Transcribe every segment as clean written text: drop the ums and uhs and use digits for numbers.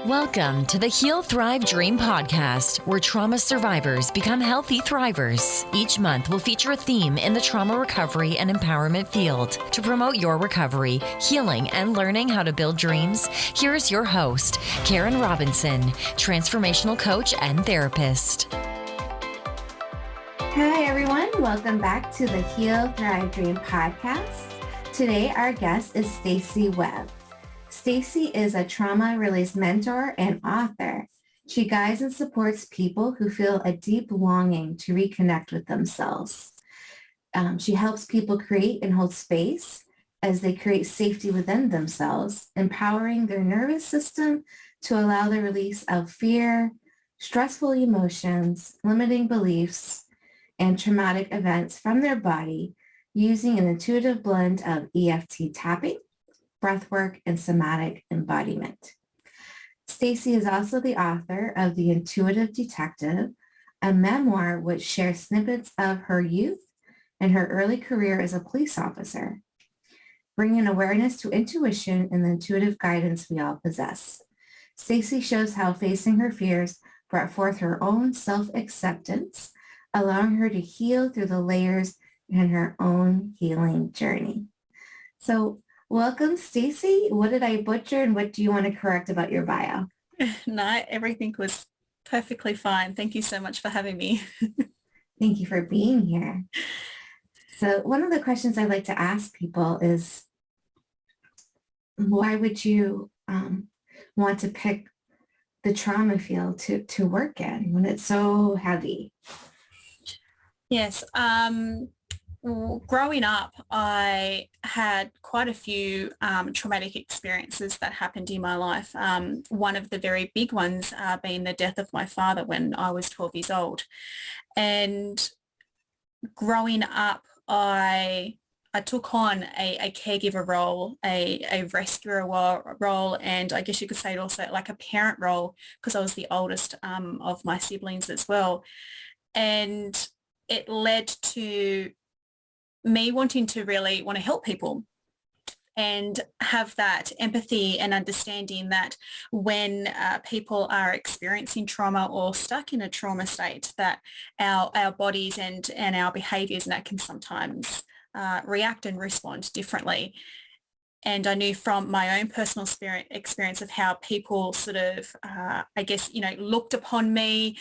Welcome to the Heal, Thrive, Dream podcast, where trauma survivors become healthy thrivers. Each month, we'll feature a theme in the trauma recovery and empowerment field. To promote your recovery, healing, and learning how to build dreams, here's your host, Karen Robinson, transformational coach and therapist. Hi, everyone. Welcome back to the Heal, Thrive, Dream podcast. Today, our guest is Stacey Webb. Stacey is a trauma release mentor and author. She guides and supports people who feel a deep longing to reconnect with themselves. She helps people create and hold space as they create safety within themselves, empowering their nervous system to allow the release of fear, stressful emotions, limiting beliefs, and traumatic events from their body using an intuitive blend of EFT tapping, breathwork, and somatic embodiment. Stacey is also the author of The Intuitive Detective, a memoir which shares snippets of her youth and her early career as a police officer, bringing awareness to intuition and the intuitive guidance we all possess. Stacey shows how facing her fears brought forth her own self-acceptance, allowing her to heal through the layers in her own healing journey. So, welcome, Stacey. What did I butcher and what do you want to correct about your bio? No, everything was perfectly fine. Thank you so much for having me. Thank you for being here. So one of the questions I like to ask people is, why would you want to pick the trauma field to work in when it's so heavy? Yes. Growing up, I had quite a few traumatic experiences that happened in my life. One of the very big ones being the death of my father when I was 12 years old. And growing up, I took on a caregiver role, a rescuer role, and I guess you could say also like a parent role because I was the oldest of my siblings as well. And it led to me wanting to really want to help people and have that empathy and understanding that when people are experiencing trauma or stuck in a trauma state, that our bodies and our behaviours and that can sometimes react and respond differently. And I knew from my own personal experience of how people sort of, looked upon me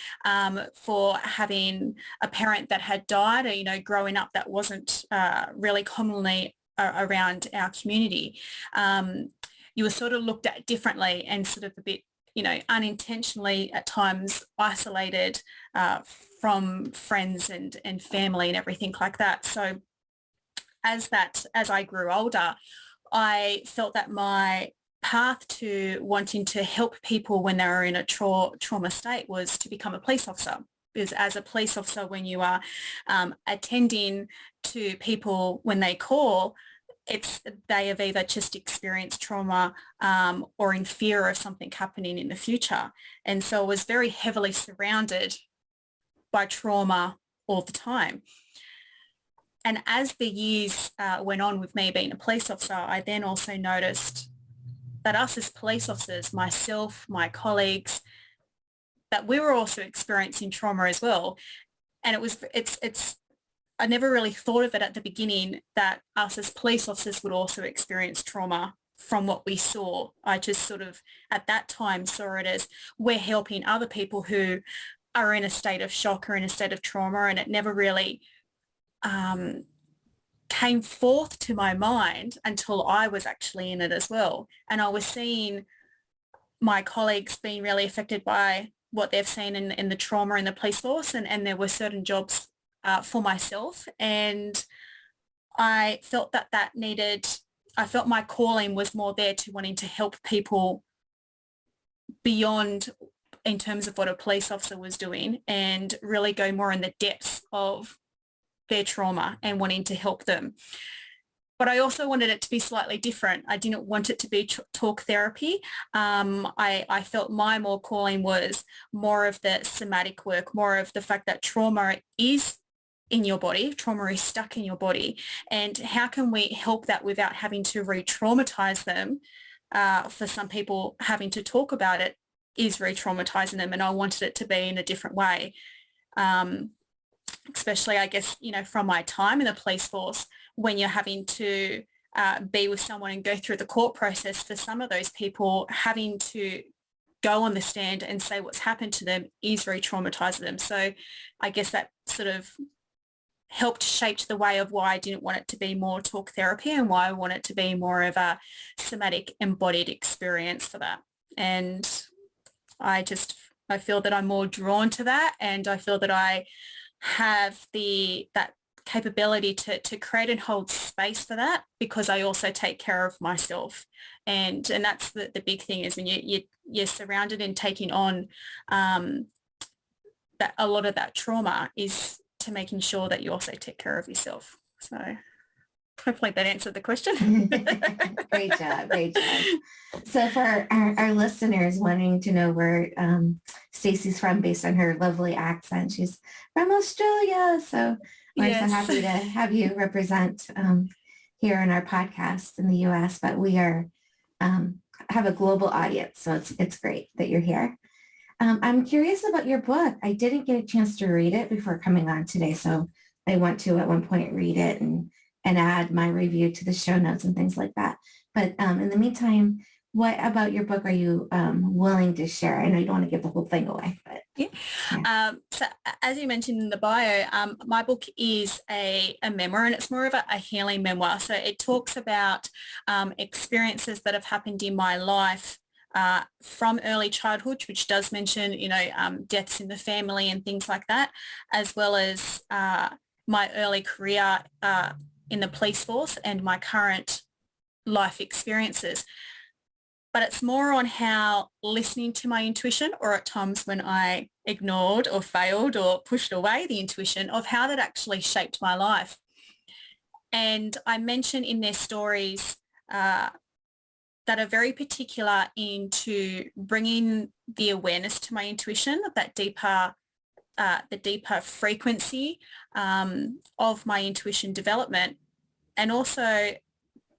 for having a parent that had died, or, growing up that wasn't really commonly around our community. You were sort of looked at differently and sort of a bit, unintentionally at times isolated from friends and family and everything like that. So as I grew older, I felt that my path to wanting to help people when they were in a trauma state was to become a police officer. Because as a police officer, when you are attending to people when they call, they have either just experienced trauma or in fear of something happening in the future. And so I was very heavily surrounded by trauma all the time. And as the years went on with me being a police officer, I then also noticed that us as police officers, myself, my colleagues, that we were also experiencing trauma as well. And I never really thought of it at the beginning that us as police officers would also experience trauma from what we saw. I just sort of at that time saw it as we're helping other people who are in a state of shock or in a state of trauma, and it never really came forth to my mind until I was actually in it as well. And I was seeing my colleagues being really affected by what they've seen in the trauma in the police force, and there were certain jobs for myself. And I felt I felt my calling was more there to wanting to help people beyond in terms of what a police officer was doing and really go more in the depths of their trauma and wanting to help them. But I also wanted it to be slightly different. I didn't want it to be talk therapy. I felt my more calling was more of the somatic work, more of the fact that trauma is in your body, trauma is stuck in your body, and how can we help that without having to re-traumatize them, for some people having to talk about it is re-traumatizing them, and I wanted it to be in a different way. Especially, I guess, from my time in the police force, when you're having to be with someone and go through the court process, for some of those people, having to go on the stand and say what's happened to them is re-traumatizing them. So I guess that sort of helped shape the way of why I didn't want it to be more talk therapy and why I want it to be more of a somatic embodied experience for that. And I feel that I'm more drawn to that, and I feel that I have that capability to create and hold space for that, because I also take care of myself. And that's the big thing, is when you're surrounded and taking on that a lot of that trauma is to making sure that you also take care of yourself. So hopefully that answered the question. Great job. Great job. So for our listeners wanting to know where Stacey's from based on her lovely accent, she's from Australia. So we're so happy to have you represent here in our podcast in the U.S., but we are have a global audience. So it's great that you're here. I'm curious about your book. I didn't get a chance to read it before coming on today. So I want to at one point read it and add my review to the show notes and things like that. But in the meantime, what about your book are you willing to share? I know you don't want to give the whole thing away, but yeah. So as you mentioned in the bio, my book is a memoir, and it's more of a healing memoir. So it talks about experiences that have happened in my life from early childhood, which does mention, deaths in the family and things like that, as well as my early career in the police force and my current life experiences. But it's more on how listening to my intuition, or at times when I ignored or failed or pushed away the intuition, of how that actually shaped my life. And I mention in their stories that are very particular into bringing the awareness to my intuition, that deeper the deeper frequency of my intuition development, and also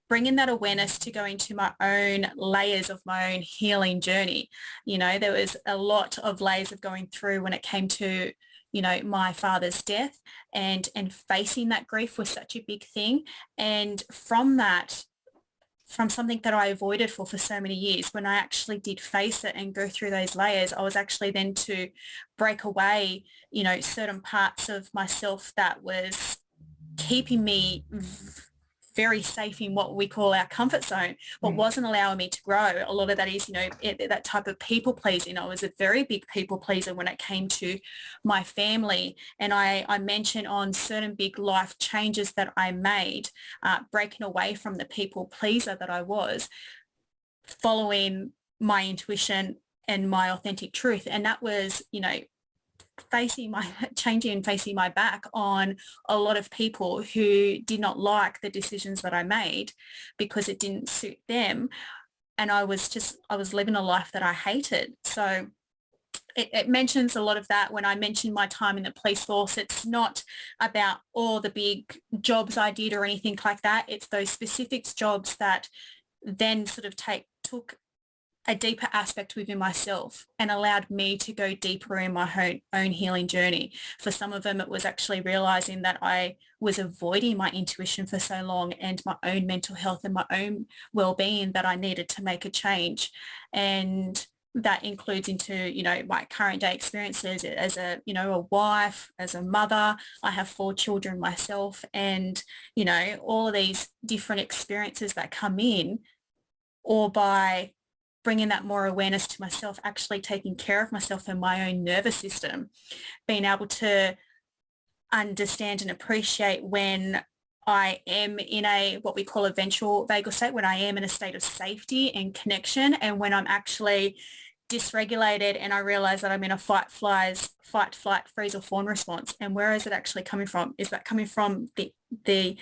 bringing that awareness to go into my own layers of my own healing journey. There was a lot of layers of going through when it came to, my father's death, and facing that grief was such a big thing. And from something that I avoided for so many years, when I actually did face it and go through those layers, I was actually then to break away, certain parts of myself that was keeping me very safe in what we call our comfort zone, but wasn't allowing me to grow. A lot of that is, that type of people pleasing. I was a very big people pleaser when it came to my family. And I mentioned on certain big life changes that I made, breaking away from the people pleaser that I was, following my intuition and my authentic truth. And that was, facing my back on a lot of people who did not like the decisions that I made because it didn't suit them. And I was living a life that I hated. So it mentions a lot of that. When I mention my time in the police force, it's not about all the big jobs I did or anything like that. It's those specific jobs that then sort of took a deeper aspect within myself and allowed me to go deeper in my own healing journey. For some of them, it was actually realizing that I was avoiding my intuition for so long and my own mental health and my own well-being, that I needed to make a change. And that includes into, my current day experiences as a wife, as a mother. I have 4 children myself, and, all of these different experiences that come in, or by bringing that more awareness to myself, actually taking care of myself and my own nervous system, being able to understand and appreciate when I am in what we call a ventral vagal state, when I am in a state of safety and connection, and when I'm actually dysregulated and I realize that I'm in a fight, flight, freeze or fawn response. And where is it actually coming from? Is that coming from the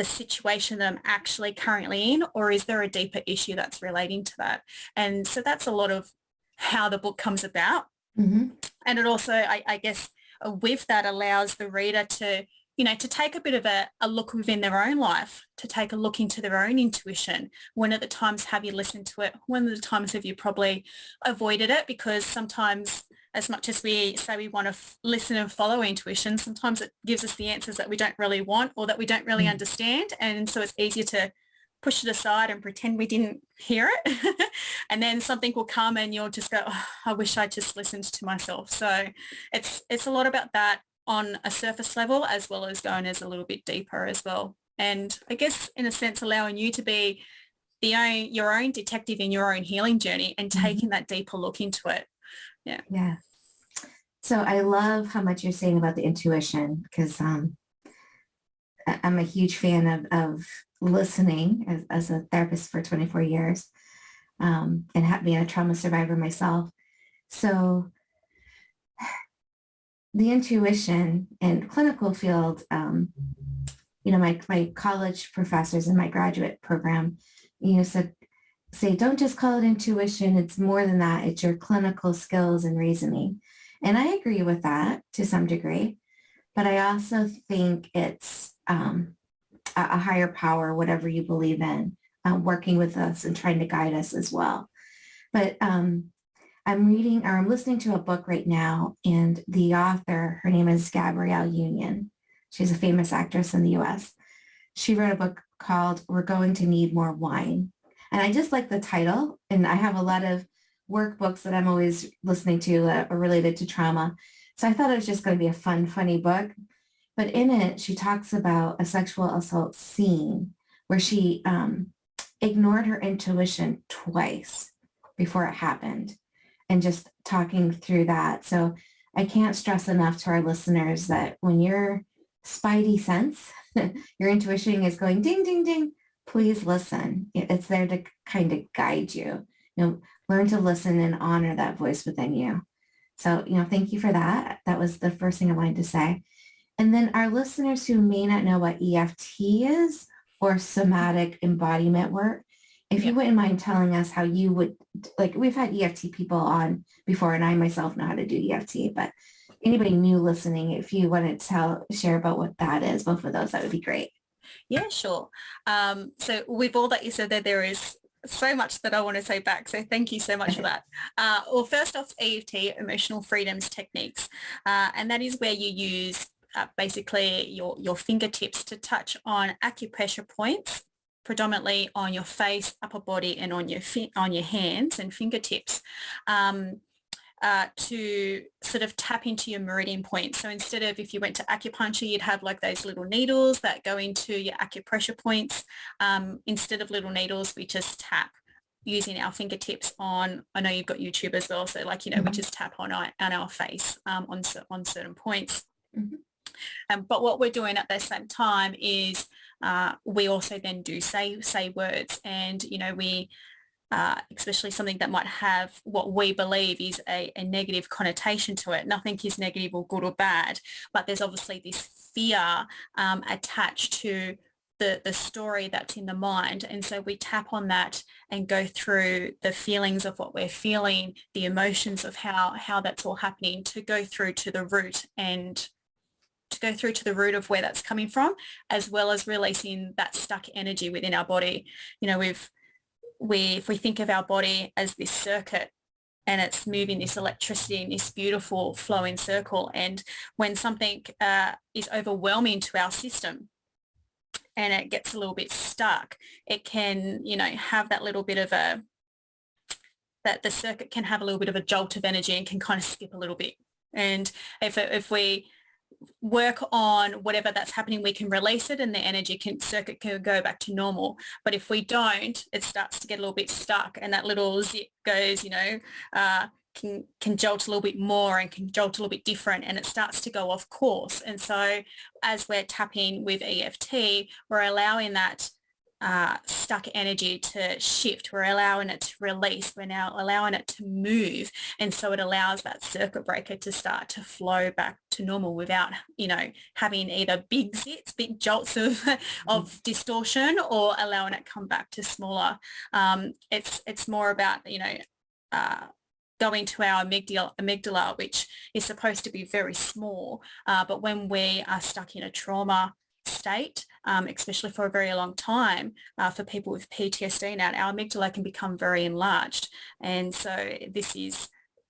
situation that I'm actually currently in, or is there a deeper issue that's relating to that? And so that's a lot of how the book comes about. Mm-hmm. And it also, I guess, with that, allows the reader to to take a bit of a look within their own life, to take a look into their own intuition. When at the times have you listened to it? When at the times have you probably avoided it? Because sometimes, as much as we say we want to listen and follow intuition, sometimes it gives us the answers that we don't really want or that we don't really understand. And so it's easier to push it aside and pretend we didn't hear it. And then something will come and you'll just go, oh, I wish I just listened to myself. So it's a lot about that on a surface level, as well as going as a little bit deeper as well. And I guess in a sense, allowing you to be your own detective in your own healing journey and taking that deeper look into it. Yeah. Yeah. So I love how much you're saying about the intuition, because I'm a huge fan of listening as a therapist for 24 years, and being a trauma survivor myself. So the intuition and clinical field, my college professors in my graduate program, say, don't just call it intuition. It's more than that. It's your clinical skills and reasoning. And I agree with that to some degree, but I also think it's a higher power, whatever you believe in, working with us and trying to guide us as well. But I'm listening to a book right now, and the author, her name is Gabrielle Union. She's a famous actress in the US. She wrote a book called We're Going to Need More Wine. And I just like the title. And I have a lot of workbooks that I'm always listening to that are related to trauma. So I thought it was just going to be a fun, funny book. But in it, she talks about a sexual assault scene where she ignored her intuition twice before it happened, and just talking through that. So I can't stress enough to our listeners that when your spidey sense, your intuition is going ding, ding, ding, please listen. It's there to kind of guide you. Learn to listen and honor that voice within you. So, thank you for that. That was the first thing I wanted to say. And then our listeners who may not know what EFT is, or somatic embodiment work, if you wouldn't mind telling us how you would, we've had EFT people on before, and I myself know how to do EFT, but anybody new listening, if you want to share about what that is, both of those, that would be great. Yeah, sure. So with all that you said there is so much that I want to say back. So thank you so much for that. Well, first off, EFT, emotional freedoms techniques. And that is where you use basically your fingertips to touch on acupressure points, predominantly on your face, upper body, and on your hands and fingertips, to sort of tap into your meridian points. So instead of, if you went to acupuncture, you'd have like those little needles that go into your acupressure points. Instead of little needles, we just tap using our fingertips on, I know you've got YouTube as well, so we just tap on our face on certain points. But what we're doing at the same time is we also then do say words, and we especially something that might have what we believe is a negative connotation to it. Nothing is negative or good or bad, but there's obviously this fear attached to the story that's in the mind. And so we tap on that and go through the feelings of what we're feeling, the emotions of how that's all happening, to go through to the root and to go through to the root of where that's coming from, as well as releasing that stuck energy within our body. If we think of our body as this circuit, and it's moving this electricity in this beautiful flowing circle, and when something is overwhelming to our system and it gets a little bit stuck, it can, have that little bit of that the circuit can have a little bit of a jolt of energy and can kind of skip a little bit. And if we work on whatever that's happening, we can release it, and the circuit can go back to normal. But if we don't, it starts to get a little bit stuck, and that little zip goes, can jolt a little bit more and can jolt a little bit different, and it starts to go off course. And so as we're tapping with EFT, we're allowing that stuck energy to shift. We're allowing it to release. We're now allowing it to move. And so it allows that circuit breaker to start to flow back to normal without, having either big zits, big jolts of distortion, or allowing it come back to smaller. It's more about, go into our amygdala, which is supposed to be very small. But when we are stuck in a trauma state, especially for a very long time, for people with PTSD now, our amygdala can become very enlarged. And so this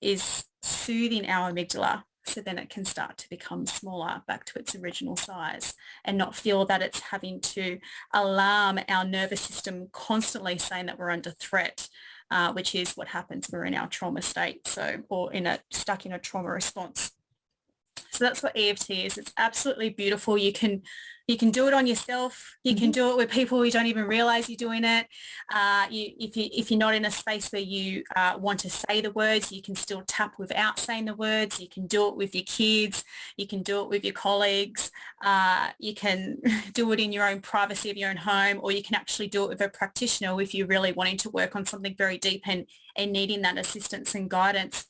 is soothing our amygdala so then it can start to become smaller back to its original size and not feel that it's having to alarm our nervous system constantly saying that we're under threat, which is what happens when we're in our trauma state, or stuck in a trauma response. So that's what EFT is. It's absolutely beautiful. You can do it on yourself. You can do it with people who don't even realize you're doing it. If you're not in a space where you want to say the words, you can still tap without saying the words. You can do it with your kids. You can do it with your colleagues. You can do it in your own privacy of your own home, or you can actually do it with a practitioner if you're really wanting to work on something very deep and needing that assistance and guidance.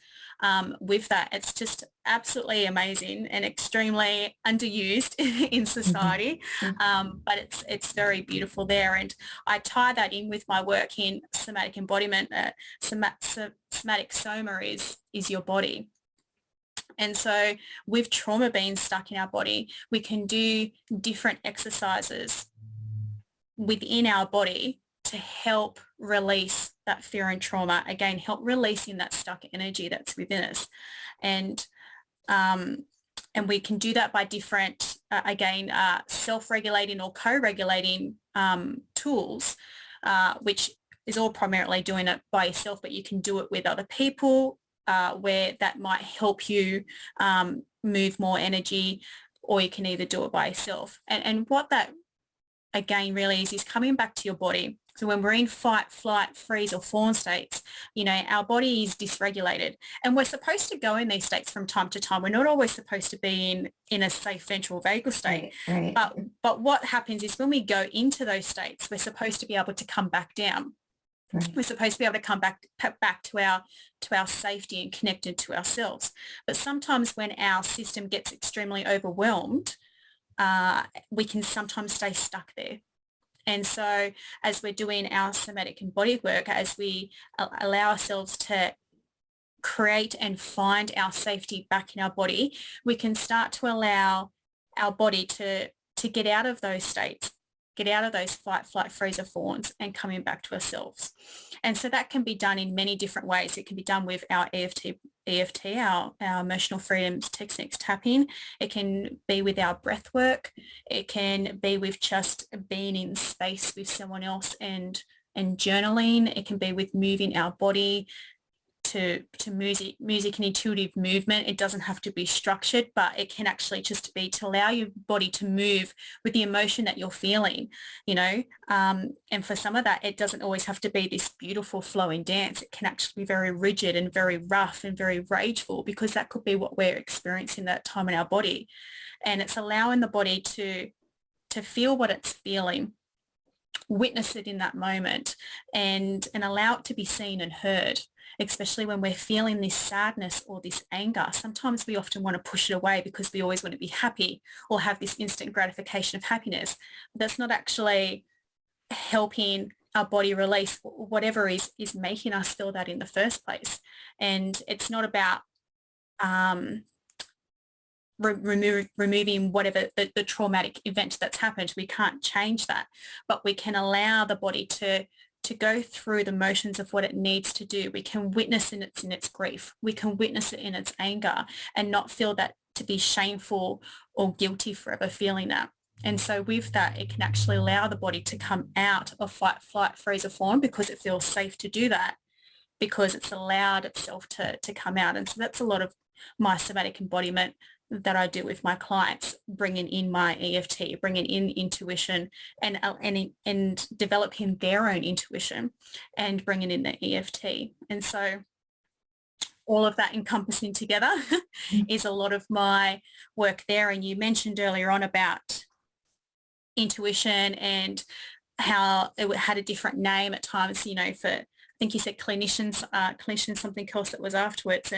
With that, it's just absolutely amazing and extremely underused in society, but it's very beautiful there. And I tie that in with my work in somatic embodiment. Somatic soma is your body. And so with trauma being stuck in our body, we can do different exercises within our body to help release that fear and trauma, again, help releasing that stuck energy that's within us. And we can do that by different, self-regulating or co-regulating tools, which is all primarily doing it by yourself, but you can do it with other people where that might help you move more energy, or you can either do it by yourself. And what that, again, really is coming back to your body. So when we're in fight, flight, freeze or fawn states, our body is dysregulated, and we're supposed to go in these states from time to time. We're not always supposed to be in a safe ventral vagal state. Right. But what happens is when we go into those states, we're supposed to be able to come back down. Right. We're supposed to be able to come back to our safety and connected to ourselves. But sometimes when our system gets extremely overwhelmed, we can sometimes stay stuck there. And so as we're doing our somatic and body work, as we allow ourselves to create and find our safety back in our body, we can start to allow our body to get out of those states, get out of those fight, flight, freeze or fawns, and coming back to ourselves. And so that can be done in many different ways. It can be done with our EFT, our emotional freedoms techniques tapping. It can be with our breath work. It can be with just being in space with someone else and journaling. It can be with moving our body to music and intuitive movement. It doesn't have to be structured, but it can actually just be to allow your body to move with the emotion that you're feeling, and for some of that, it doesn't always have to be this beautiful flowing dance. It can actually be very rigid and very rough and very rageful, because that could be what we're experiencing that time in our body. And it's allowing the body to feel what it's feeling, witness it in that moment, and allow it to be seen and heard. Especially when we're feeling this sadness or this anger. Sometimes we often want to push it away because we always want to be happy or have this instant gratification of happiness. But that's not actually helping our body release whatever is making us feel that in the first place. And it's not about removing whatever the traumatic event that's happened. We can't change that, but we can allow the body to go through the motions of what it needs to do. We can witness in its grief. We can witness it in its anger and not feel that to be shameful or guilty for ever feeling that. And so with that, it can actually allow the body to come out of fight, flight, freeze or fawn, because it feels safe to do that, because it's allowed itself to come out. And so that's a lot of my somatic embodiment that I do with my clients, bringing in my EFT, bringing in intuition and developing their own intuition and bringing in the EFT. And so all of that encompassing together is a lot of my work there. And you mentioned earlier on about intuition and how it had a different name at times, for, I think you said clinicians, something else that was afterwards.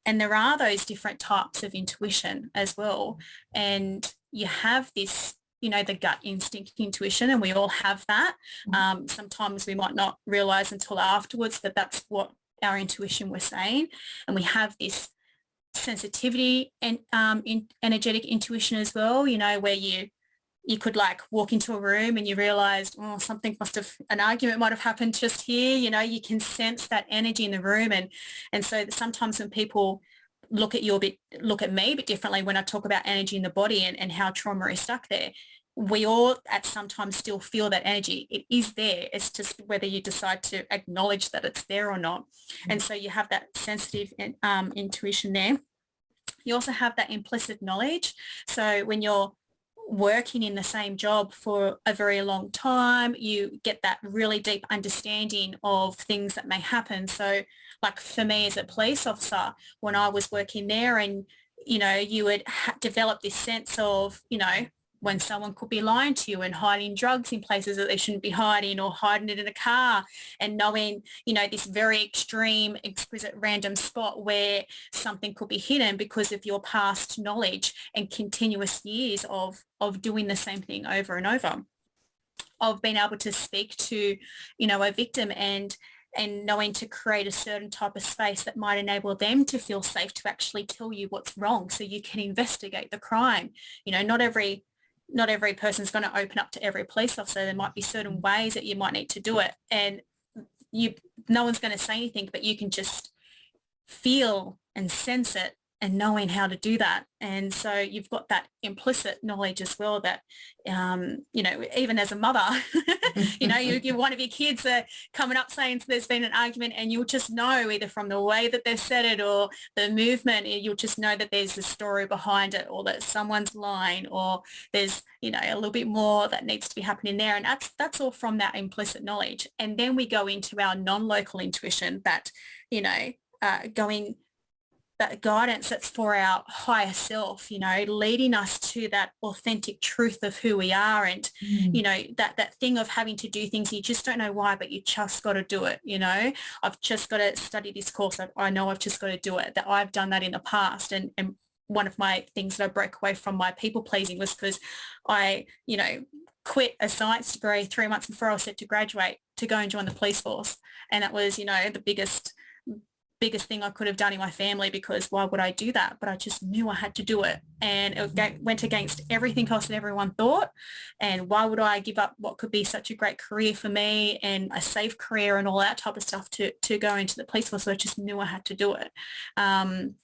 And there are those different types of intuition as well. And you have this, the gut instinct intuition, and we all have that. Sometimes we might not realize until afterwards that that's what our intuition was saying. And we have this sensitivity and energetic intuition as well, you know, where you could like walk into a room and you realized, oh, an argument might have happened just here. You know, you can sense that energy in the room. And so sometimes when people look at me a bit differently when I talk about energy in the body and how trauma is stuck there, we all at some time still feel that energy. It is there. It's just whether you decide to acknowledge that it's there or not. Mm-hmm. And so you have that sensitive intuition there. You also have that implicit knowledge. So when you're working in the same job for a very long time, you get that really deep understanding of things that may happen. So like for me as a police officer, when I was working there, and, you know, you would develop this sense of, you know, when someone could be lying to you and hiding drugs in places that they shouldn't be hiding, or hiding it in a car, and knowing, you know, this very extreme, exquisite, random spot where something could be hidden because of your past knowledge and continuous years of doing the same thing over and over, of being able to speak to, you know, a victim and knowing to create a certain type of space that might enable them to feel safe to actually tell you what's wrong so you can investigate the crime. You know, not every person's going to open up to every police officer. There might be certain ways that you might need to do it, and no one's going to say anything, but you can just feel and sense it and knowing how to do that. And so you've got that implicit knowledge as well that, you know, even as a mother, you know, one of your kids are coming up saying there's been an argument, and you'll just know either from the way that they've said it or the movement, you'll just know that there's a story behind it, or that someone's lying, or there's, you know, a little bit more that needs to be happening there. And that's all from that implicit knowledge. And then we go into our non-local intuition, that, you know, that guidance that's for our higher self, you know, leading us to that authentic truth of who we are. And, you know, that thing of having to do things, you just don't know why, but you just got to do it. You know, I've just got to study this course. I know I've just got to do it, that I've done that in the past. And one of my things that I broke away from my people pleasing was because I, you know, quit a science degree 3 months before I was set to graduate to go and join the police force. And that was, you know, the biggest thing I could have done in my family, because why would I do that? But I just knew I had to do it, and it went against everything else that everyone thought. And why would I give up what could be such a great career for me and a safe career and all that type of stuff to go into the police force? So I just knew I had to do it. And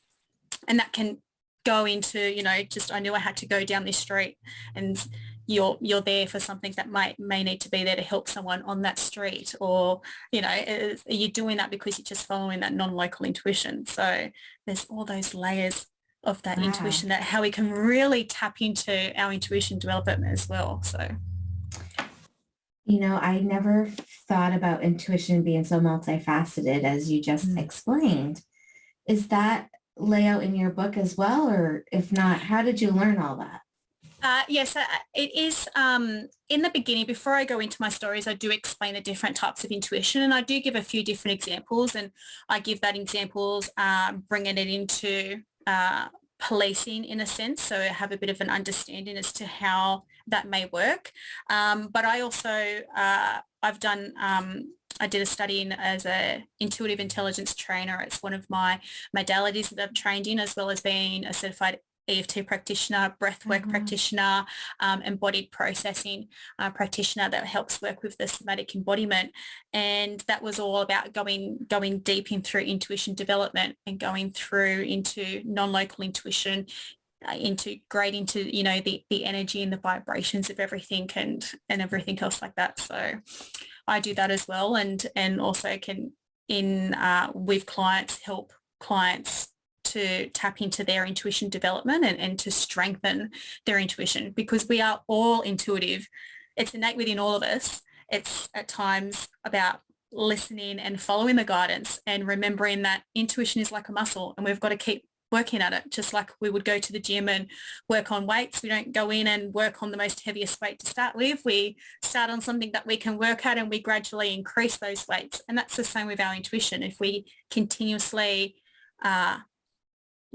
that can go into, you know, just I knew I had to go down this street, and you're there for something that may need to be there to help someone on that street, or, you know, are you doing that because you're just following that non-local intuition? So there's all those layers of that intuition, that how we can really tap into our intuition development as well. So, you know, I never thought about intuition being so multifaceted as you just explained. Is that layout in your book as well? Or if not, how did you learn all that? Yes, it is. In the beginning, before I go into my stories, I do explain the different types of intuition, and I do give a few different examples, and I give that examples, bringing it into policing in a sense, so I have a bit of an understanding as to how that may work. But I also, I've done, I did a study as a intuitive intelligence trainer. It's one of my modalities that I've trained in, as well as being a certified EFT practitioner, breathwork practitioner, embodied processing practitioner that helps work with the somatic embodiment. And that was all about going deep in through intuition development and going through into non-local intuition, integrate into, you know, the energy and the vibrations of everything and everything else like that. So I do that as well, and also can with clients help clients to tap into their intuition development and to strengthen their intuition, because we are all intuitive. It's innate within all of us. It's at times about listening and following the guidance and remembering that intuition is like a muscle, and we've got to keep working at it, just like we would go to the gym and work on weights. We don't go in and work on the most heaviest weight to start with. We start on something that we can work at, and we gradually increase those weights. And that's the same with our intuition. If we continuously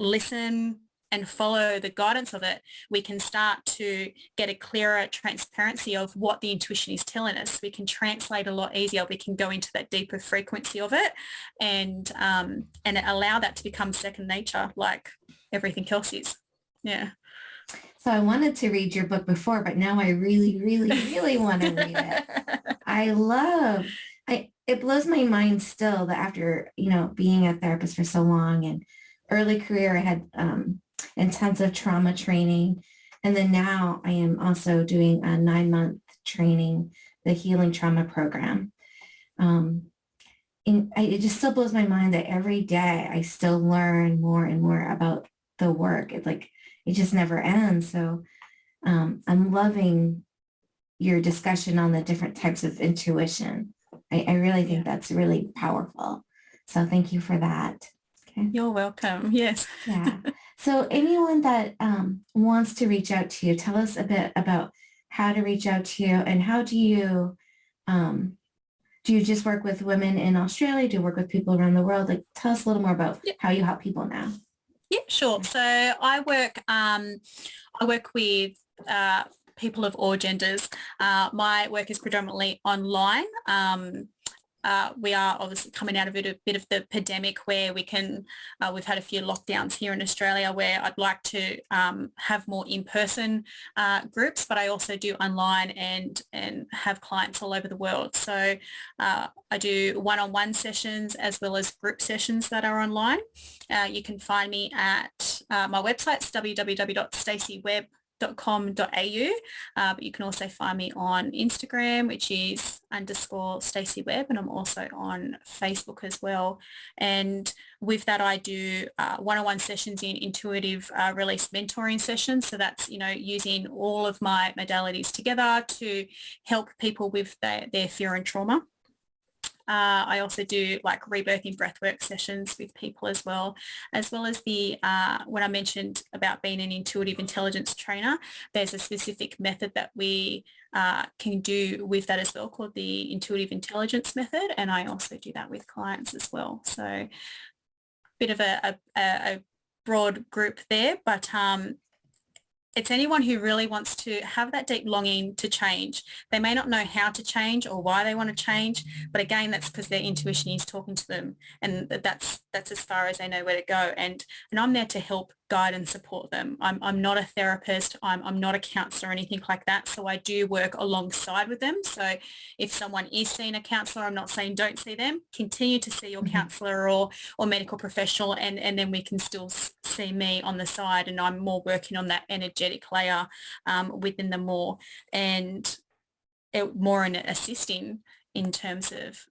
listen, and follow the guidance of it, we can start to get a clearer transparency of what the intuition is telling us. We can translate a lot easier. We can go into that deeper frequency of it and allow that to become second nature, like everything else is. Yeah. So I wanted to read your book before, but now I really, really, really want to read it. It blows my mind still that after, being a therapist for so long and early career, I had intensive trauma training. And then now I am also doing a 9-month training, the healing trauma program. It just still blows my mind that every day I still learn more and more about the work. It's like, it just never ends. So I'm loving your discussion on the different types of intuition. I really think that's really powerful. So thank you for that. Okay. You're welcome. Yes. Yeah. So anyone that wants to reach out to you, tell us a bit about how to reach out to you, and how do you just work with women in Australia? Do you work with people around the world? Like, tell us a little more about how you help people now. Yeah, sure. So I work with people of all genders. My work is predominantly online. We are obviously coming out of a bit of the pandemic where we've had a few lockdowns here in Australia, where I'd like to have more in-person groups, but I also do online and have clients all over the world. So I do one-on-one sessions as well as group sessions that are online. You can find me at my website's www.staceywebb.com.au, but you can also find me on Instagram, which is _Stacey Webb, and I'm also on Facebook as well. And with that, I do one-on-one sessions in intuitive release mentoring sessions. So that's, using all of my modalities together to help people with their fear and trauma. I also do like rebirthing breathwork sessions with people as well as the, when I mentioned about being an intuitive intelligence trainer, there's a specific method that we can do with that as well, called the intuitive intelligence method. And I also do that with clients as well. So bit of a broad group there, but it's anyone who really wants to have that deep longing to change. They may not know how to change or why they want to change, but again, that's because their intuition is talking to them, and that's as far as they know where to go. And I'm there to help guide and support them. I'm not a therapist. I'm not a counselor or anything like that. So I do work alongside with them. So if someone is seeing a counselor, I'm not saying don't see them. Continue to see your counselor or medical professional, and then we can still see me on the side, and I'm more working on that energetic layer within them more, and more in assisting in terms of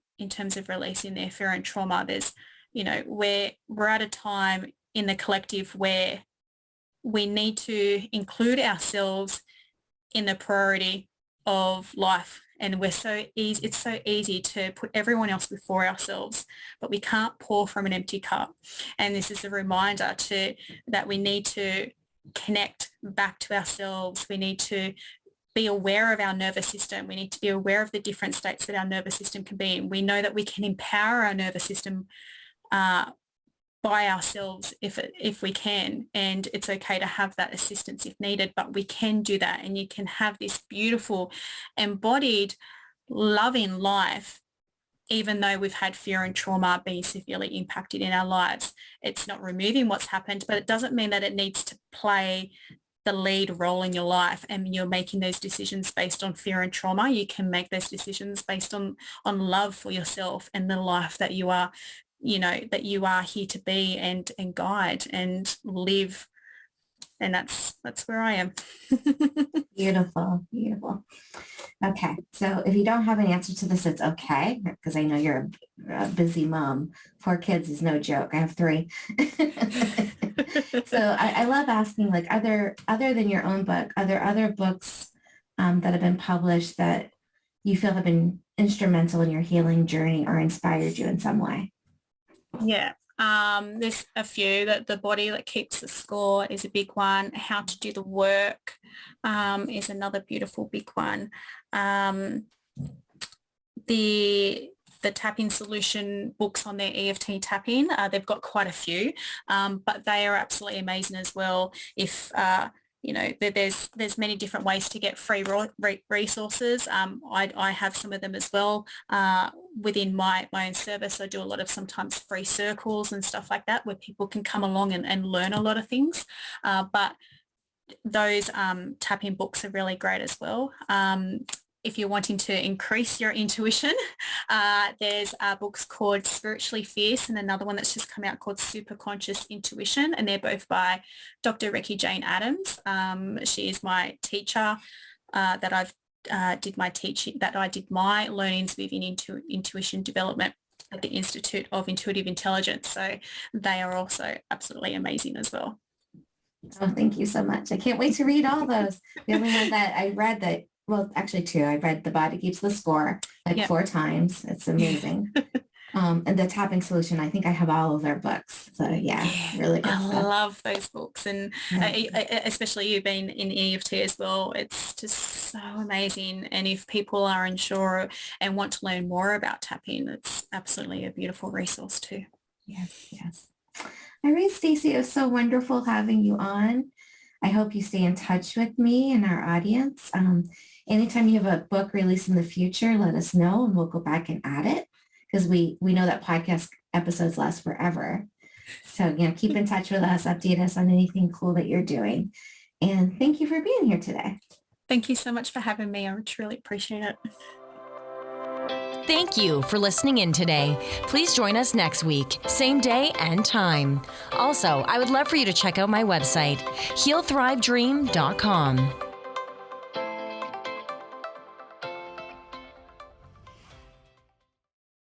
releasing their fear and trauma. There's, we're at a time in the collective where we need to include ourselves in the priority of life. And it's so easy to put everyone else before ourselves, but we can't pour from an empty cup. And this is a reminder that we need to connect back to ourselves. We need to be aware of our nervous system. We need to be aware of the different states that our nervous system can be in. We know that we can empower our nervous system by ourselves if we can, and it's okay to have that assistance if needed, but we can do that, and you can have this beautiful embodied loving life even though we've had fear and trauma be severely impacted in our lives. It's not removing what's happened, but it doesn't mean that it needs to play the lead role in your life and you're making those decisions based on fear and trauma. You can make those decisions based on love for yourself and the life that you are, that you are here to be and guide and live. And that's where I am. Beautiful, beautiful. Okay, so if you don't have an answer to this, it's okay, because I know you're a busy mom. 4 kids is no joke. I have 3. So I love asking, like, other than your own book, are there other books that have been published that you feel have been instrumental in your healing journey or inspired you in some way? Yeah. There's a few. That The Body That Keeps the Score is a big one. How to Do the Work is another beautiful big one. The the tapping solution books on their EFT tapping. They've got quite a few, but they are absolutely amazing as well. If there's many different ways to get free resources. I have some of them as well within my own service. I do a lot of sometimes free circles and stuff like that where people can come along and learn a lot of things. But those tapping books are really great as well. If you're wanting to increase your intuition, there's books called Spiritually Fierce and another one that's just come out called Super Conscious Intuition, and they're both by Dr. Recce Jane Adams. She is my teacher that I did my learnings within intuition development at the Institute of Intuitive Intelligence. So they are also absolutely amazing as well. Oh, thank you so much. I can't wait to read all those. The only one that I read well, actually two. I read The Body Keeps the Score 4 times. It's amazing. And the tapping solution, I think I have all of their books. So yeah, really good stuff. I love those books. And especially you being in EFT as well, it's just so amazing. And if people are unsure and want to learn more about tapping, it's absolutely a beautiful resource too. Yes. All right, Stacey, it was so wonderful having you on. I hope you stay in touch with me and our audience. Anytime you have a book released in the future, let us know and we'll go back and add it, because we know that podcast episodes last forever. So, keep in touch with us, update us on anything cool that you're doing. And thank you for being here today. Thank you so much for having me. I truly appreciate it. Thank you for listening in today. Please join us next week, same day and time. Also, I would love for you to check out my website, healthrivedream.com.